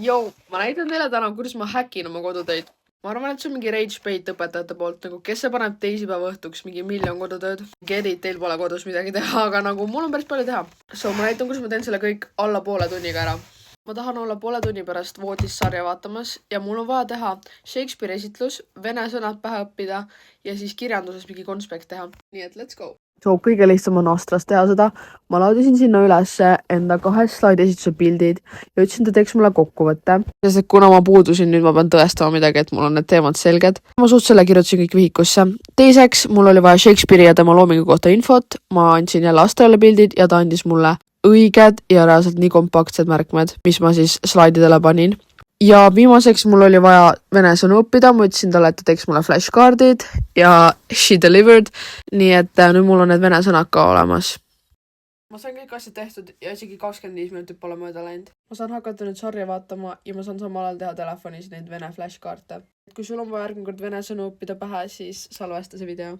Jou, ma näitan teile täna, kuidas ma häkin oma kodutöid. Ma arvan, et see on mingi rage bait õpetajate poolt, nagu kes see paneb teisipäeva õhtuks mingi miljon kodutööd. Gedid, teil pole kodus midagi teha, aga nagu mul on päris palju teha. So ma näitan, kuidas ma teen selle kõik alla poole tunniga ära. Ma tahan olla poole tunni pärast voodis sarja vaatamas ja mul on vaja teha Shakespeare esitlus, vene sõnad pähe õppida ja siis kirjanduses mingi konspekt teha. Nii et let's go! So kõige lihtsam on Astras teha seda. Ma laadisin sinna üles enda 2 slaidi esituse pildid ja ütlesin, ta teeks mulle kokkuvõtte. Sest et kuna ma puudusin, nüüd ma pean tõestama midagi, et mul on need teemad selged. Ma suht selle kirjutasin kõik vihikusse. Teiseks, mul oli vaja Shakespeare'i ja tema loomingu kohta infot. Ma andsin jälle Astrale pildid ja ta andis mulle õiged ja reaalselt nii kompaktsed märkmed, mis ma siis slaididele panin. Ja viimaseks mul oli vaja vene sõnu õppida, ma ütlesin talle, et ta teeks mulle flashcardid ja she delivered, nii et nüüd mul on need vene sõnad ka olemas. Ma sain kõik asjad tehtud ja isegi 25 minutit pole mööda läinud. Ma saan hakata nüüd sarja vaatama ja ma saan samal ajal teha telefonis neid vene flashcarte. Kui sul on vaja järgmine kord vene sõnu õppida pähe, siis salvesta see video.